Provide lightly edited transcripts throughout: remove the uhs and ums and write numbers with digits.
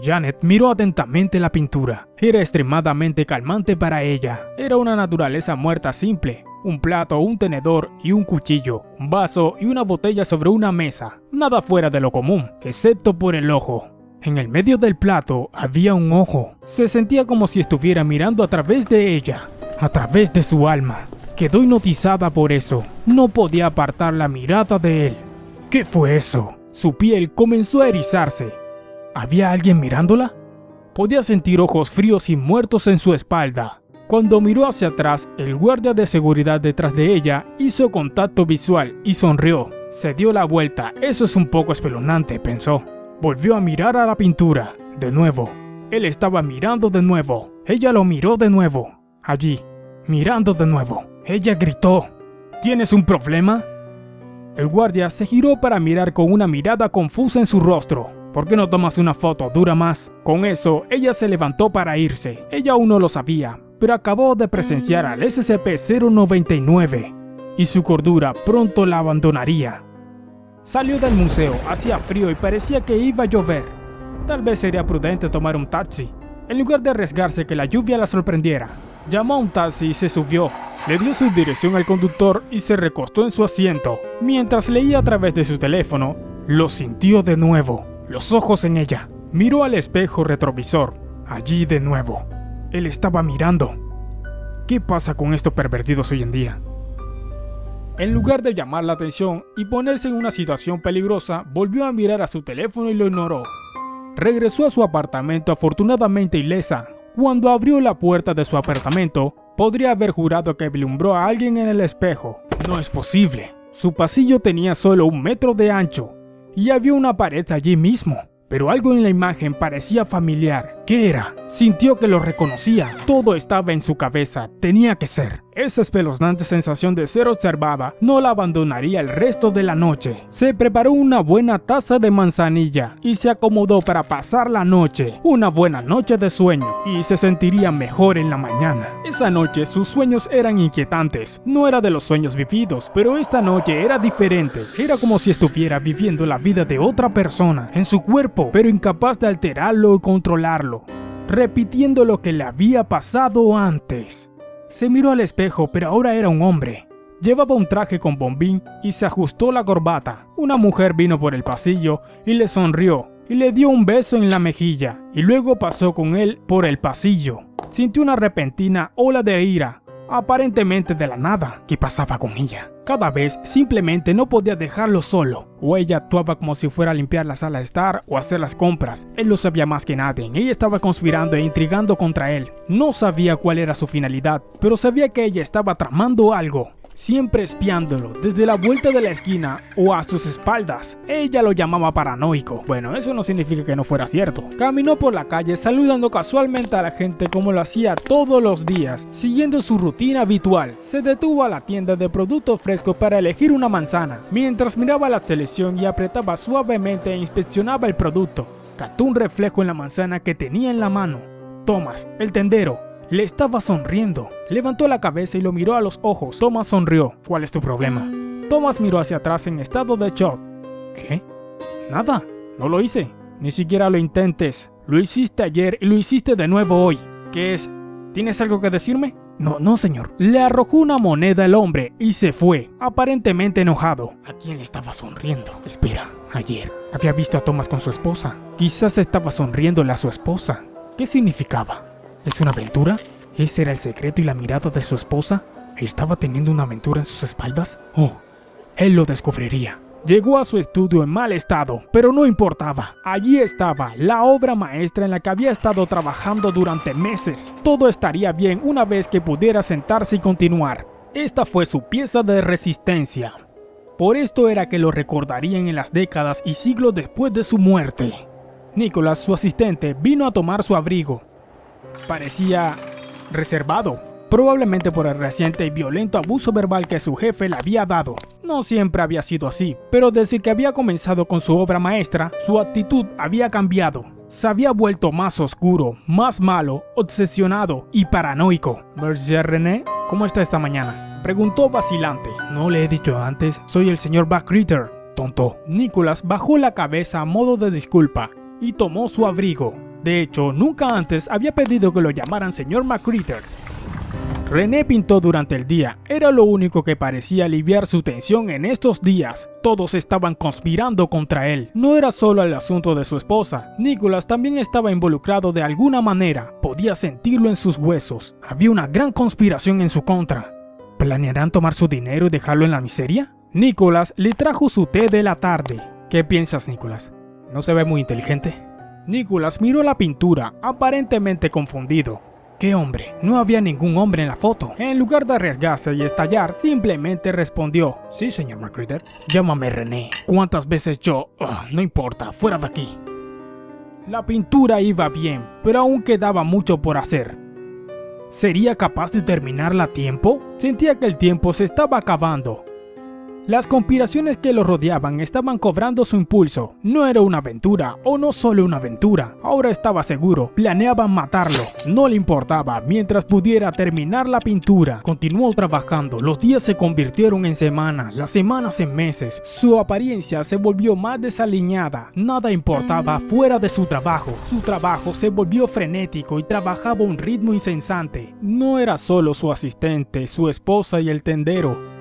Janet miró atentamente la pintura. Era extremadamente calmante para ella. Era una naturaleza muerta simple. Un plato, un tenedor y un cuchillo, un vaso y una botella sobre una mesa. Nada fuera de lo común, excepto por el ojo. En el medio del plato había un ojo. Se sentía como si estuviera mirando a través de ella, a través de su alma. Quedó hipnotizada por eso. No podía apartar la mirada de él. ¿Qué fue eso? Su piel comenzó a erizarse. ¿Había alguien mirándola? Podía sentir ojos fríos y muertos en su espalda. Cuando miró hacia atrás, el guardia de seguridad detrás de ella hizo contacto visual y sonrió. Se dio la vuelta. Eso es un poco espeluznante, pensó. Volvió a mirar a la pintura. De nuevo. Él estaba mirando de nuevo. Ella lo miró de nuevo. Allí, mirando de nuevo. Ella gritó: ¿Tienes un problema? El guardia se giró para mirar con una mirada confusa en su rostro. ¿Por qué no tomas una foto? Dura más. Con eso, ella se levantó para irse. Ella aún no lo sabía, pero acabó de presenciar al SCP-099 y su cordura pronto la abandonaría. Salió del museo, hacía frío y parecía que iba a llover. Tal vez sería prudente tomar un taxi, en lugar de arriesgarse que la lluvia la sorprendiera. Llamó a un taxi y se subió. Le dio su dirección al conductor y se recostó en su asiento. Mientras leía a través de su teléfono, lo sintió de nuevo. Los ojos en ella. Miró al espejo retrovisor. Allí de nuevo. Él estaba mirando. ¿Qué pasa con estos pervertidos hoy en día? En lugar de llamar la atención y ponerse en una situación peligrosa, volvió a mirar a su teléfono y lo ignoró. Regresó a su apartamento afortunadamente ilesa. Cuando abrió la puerta de su apartamento, podría haber jurado que vislumbró a alguien en el espejo. No es posible. Su pasillo tenía solo 1 metro de ancho y había una pared allí mismo. Pero algo en la imagen parecía familiar. ¿Qué era? Sintió que lo reconocía. Todo estaba en su cabeza. Tenía que ser. Esa espeluznante sensación de ser observada no la abandonaría el resto de la noche. Se preparó una buena taza de manzanilla y se acomodó para pasar la noche. Una buena noche de sueño y se sentiría mejor en la mañana. Esa noche sus sueños eran inquietantes. No era de los sueños vividos, pero esta noche era diferente. Era como si estuviera viviendo la vida de otra persona en su cuerpo, pero incapaz de alterarlo y controlarlo, repitiendo lo que le había pasado antes. Se miró al espejo, pero ahora era un hombre. Llevaba un traje con bombín y se ajustó la corbata. Una mujer vino por el pasillo y le sonrió y le dio un beso en la mejilla y luego pasó con él por el pasillo. Sintió una repentina ola de ira, aparentemente de la nada. ¿Qué pasaba con ella? Cada vez simplemente no podía dejarlo solo, o ella actuaba como si fuera a limpiar la sala de estar o hacer las compras. Él lo sabía más que nadie. Ella estaba conspirando e intrigando contra él. No sabía cuál era su finalidad, pero sabía que ella estaba tramando algo, siempre espiándolo desde la vuelta de la esquina o a sus espaldas. Ella lo llamaba paranoico. Bueno, eso no significa que no fuera cierto. Caminó por la calle saludando casualmente a la gente como lo hacía todos los días, siguiendo su rutina habitual. Se detuvo a la tienda de productos frescos para elegir una manzana, mientras miraba la selección y apretaba suavemente e inspeccionaba el producto. Captó un reflejo en la manzana que tenía en la mano. Thomas, el tendero, le estaba sonriendo. Levantó la cabeza y lo miró a los ojos. Thomas sonrió. ¿Cuál es tu problema? Thomas miró hacia atrás en estado de shock. ¿Qué? Nada. No lo hice. Ni siquiera lo intentes. Lo hiciste ayer y lo hiciste de nuevo hoy. ¿Qué es? ¿Tienes algo que decirme? No, señor. Le arrojó una moneda al hombre y se fue, aparentemente enojado. ¿A quién le estaba sonriendo? Espera, ayer había visto a Thomas con su esposa. Quizás estaba sonriéndole a su esposa. ¿Qué significaba? ¿Es una aventura? ¿Ese era el secreto y la mirada de su esposa? ¿Estaba teniendo una aventura en sus espaldas? Oh, él lo descubriría. Llegó a su estudio en mal estado, pero no importaba. Allí estaba, la obra maestra en la que había estado trabajando durante meses. Todo estaría bien una vez que pudiera sentarse y continuar. Esta fue su pieza de resistencia. Por esto era que lo recordarían en las décadas y siglos después de su muerte. Nicholas, su asistente, vino a tomar su abrigo. Parecía reservado, probablemente por el reciente y violento abuso verbal que su jefe le había dado. No siempre había sido así, pero desde que había comenzado con su obra maestra, su actitud había cambiado. Se había vuelto más oscuro, más malo, obsesionado y paranoico. «Monsieur René, ¿cómo está esta mañana?», preguntó vacilante. «No le he dicho antes, soy el señor Buckritter, tonto». Nicholas bajó la cabeza a modo de disculpa y tomó su abrigo. De hecho, nunca antes había pedido que lo llamaran señor McCritter. René pintó durante el día, era lo único que parecía aliviar su tensión en estos días. Todos estaban conspirando contra él. No era solo el asunto de su esposa, Nicholas también estaba involucrado de alguna manera, podía sentirlo en sus huesos. Había una gran conspiración en su contra. ¿Planearán tomar su dinero y dejarlo en la miseria? Nicholas le trajo su té de la tarde. ¿Qué piensas, Nicholas? ¿No se ve muy inteligente? Nicholas miró la pintura, aparentemente confundido. ¿Qué hombre? No había ningún hombre en la foto. En lugar de arriesgarse y estallar, simplemente respondió: sí, señor McCritter. Llámame René. ¿Cuántas veces yo? No importa, fuera de aquí. La pintura iba bien, pero aún quedaba mucho por hacer. ¿Sería capaz de terminarla a tiempo? Sentía que el tiempo se estaba acabando. Las conspiraciones que lo rodeaban estaban cobrando su impulso. No era una aventura, o no solo una aventura. Ahora estaba seguro, planeaban matarlo. No le importaba, mientras pudiera terminar la pintura. Continuó trabajando, los días se convirtieron en semanas, las semanas en meses. Su apariencia se volvió más desaliñada. Nada importaba fuera de su trabajo. Su trabajo se volvió frenético y trabajaba a un ritmo incesante. No era solo su asistente, su esposa y el tendero.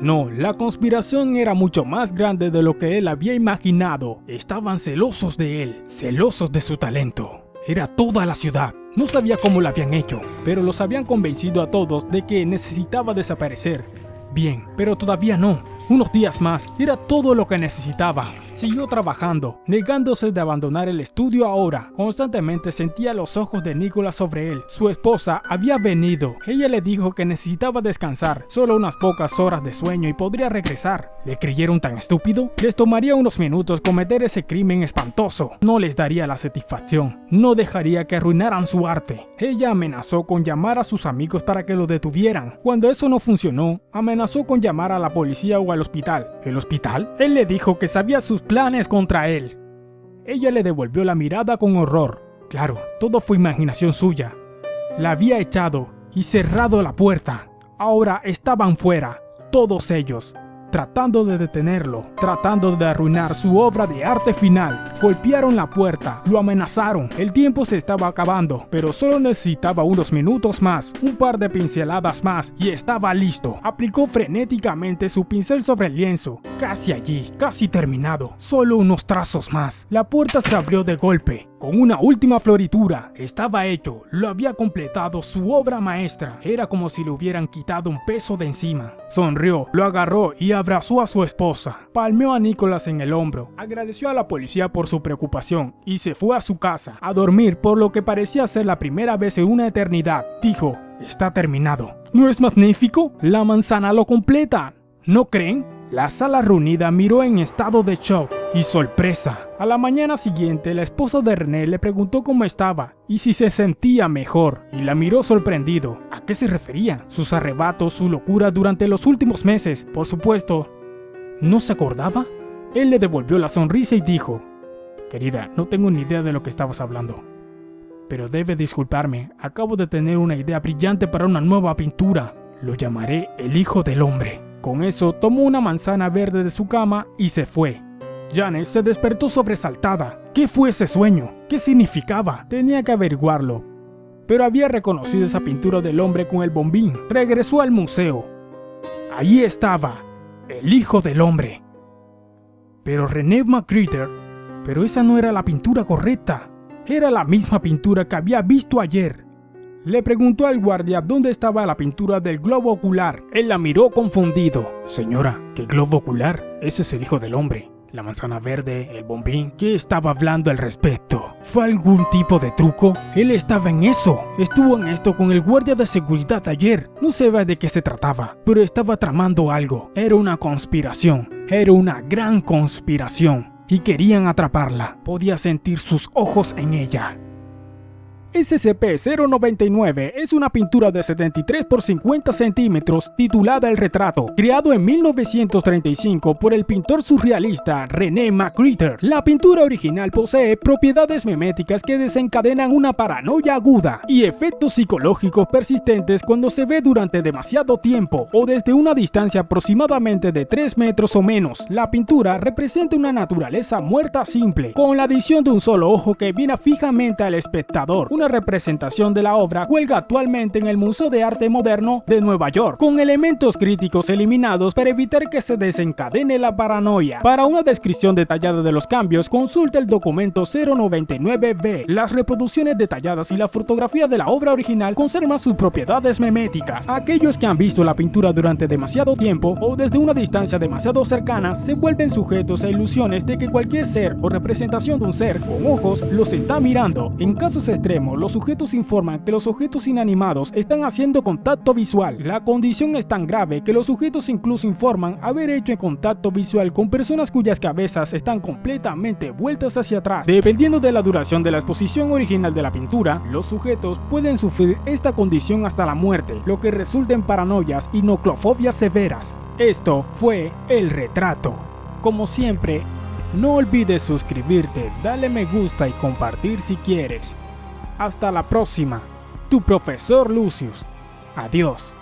No, la conspiración era mucho más grande de lo que él había imaginado. Estaban celosos de él, celosos de su talento. Era toda la ciudad. No sabía cómo lo habían hecho, pero los habían convencido a todos de que necesitaba desaparecer. Bien, pero todavía no. Unos días más, era todo lo que necesitaba. Siguió trabajando, negándose de abandonar el estudio ahora. Constantemente sentía los ojos de Nicholas sobre él. Su esposa había venido. Ella le dijo que necesitaba descansar, solo unas pocas horas de sueño y podría regresar. ¿Le creyeron tan estúpido? Les tomaría unos minutos cometer ese crimen espantoso. No les daría la satisfacción. No dejaría que arruinaran su arte. Ella amenazó con llamar a sus amigos para que lo detuvieran. Cuando eso no funcionó, amenazó con llamar a la policía o al hospital. ¿El hospital? Él le dijo que sabía sus planes contra él. Ella le devolvió la mirada con horror. Claro, todo fue imaginación suya. La había echado y cerrado la puerta. Ahora estaban fuera, todos ellos, tratando de detenerlo, tratando de arruinar su obra de arte final. Golpearon la puerta, lo amenazaron. El tiempo se estaba acabando, pero solo necesitaba unos minutos más, un par de pinceladas más y estaba listo. Aplicó frenéticamente su pincel sobre el lienzo. Casi allí, casi terminado, solo unos trazos más. La puerta se abrió de golpe. Con una última floritura, estaba hecho, lo había completado su obra maestra. Era como si le hubieran quitado un peso de encima. Sonrió, lo agarró y abrazó a su esposa. Palmeó a Nicholas en el hombro, agradeció a la policía por su preocupación y se fue a su casa, a dormir por lo que parecía ser la primera vez en una eternidad. Dijo: está terminado. ¿No es magnífico? La manzana lo completa. ¿No creen? La sala reunida miró en estado de shock y sorpresa. A la mañana siguiente, la esposa de René le preguntó cómo estaba y si se sentía mejor, y la miró sorprendido. ¿A qué se refería? ¿Sus arrebatos, su locura durante los últimos meses? Por supuesto, ¿no se acordaba? Él le devolvió la sonrisa y dijo: querida, no tengo ni idea de lo que estabas hablando. Pero debe disculparme, acabo de tener una idea brillante para una nueva pintura. Lo llamaré El Hijo del Hombre. Con eso, tomó una manzana verde de su cama y se fue. Janet se despertó sobresaltada. ¿Qué fue ese sueño? ¿Qué significaba? Tenía que averiguarlo. Pero había reconocido esa pintura del hombre con el bombín. Regresó al museo. Allí estaba, el Hijo del Hombre. Pero René McCritter, pero esa no era la pintura correcta. Era la misma pintura que había visto ayer. Le preguntó al guardia dónde estaba la pintura del globo ocular. Él la miró confundido. Señora, ¿qué globo ocular? Ese es el Hijo del Hombre. La manzana verde, el bombín. ¿Qué estaba hablando al respecto? ¿Fue algún tipo de truco? Él estaba en eso. Estuvo en esto con el guardia de seguridad ayer. No se ve de qué se trataba, pero estaba tramando algo. Era una conspiración. Era una gran conspiración. Y querían atraparla. Podía sentir sus ojos en ella. SCP-099 es una pintura de 73 por 50 centímetros titulada El Retrato, creado en 1935 por el pintor surrealista René Magritte. La pintura original posee propiedades meméticas que desencadenan una paranoia aguda y efectos psicológicos persistentes cuando se ve durante demasiado tiempo o desde una distancia aproximadamente de 3 metros o menos. La pintura representa una naturaleza muerta simple, con la adición de un solo ojo que mira fijamente al espectador. Una representación de la obra cuelga actualmente en el Museo de Arte Moderno de Nueva York, con elementos críticos eliminados para evitar que se desencadene la paranoia. Para una descripción detallada de los cambios, consulta el documento 099-B. Las reproducciones detalladas y la fotografía de la obra original conservan sus propiedades meméticas. Aquellos que han visto la pintura durante demasiado tiempo o desde una distancia demasiado cercana se vuelven sujetos a ilusiones de que cualquier ser o representación de un ser con ojos los está mirando. En casos extremos, los sujetos informan que los objetos inanimados están haciendo contacto visual. La condición es tan grave que los sujetos incluso informan haber hecho contacto visual con personas cuyas cabezas están completamente vueltas hacia atrás. Dependiendo de la duración de la exposición original de la pintura, los sujetos pueden sufrir esta condición hasta la muerte, lo que resulta en paranoias y noclofobias severas. Esto fue El Retrato. Como siempre, no olvides suscribirte, darle me gusta y compartir si quieres. Hasta la próxima, tu profesor Lucius. Adiós.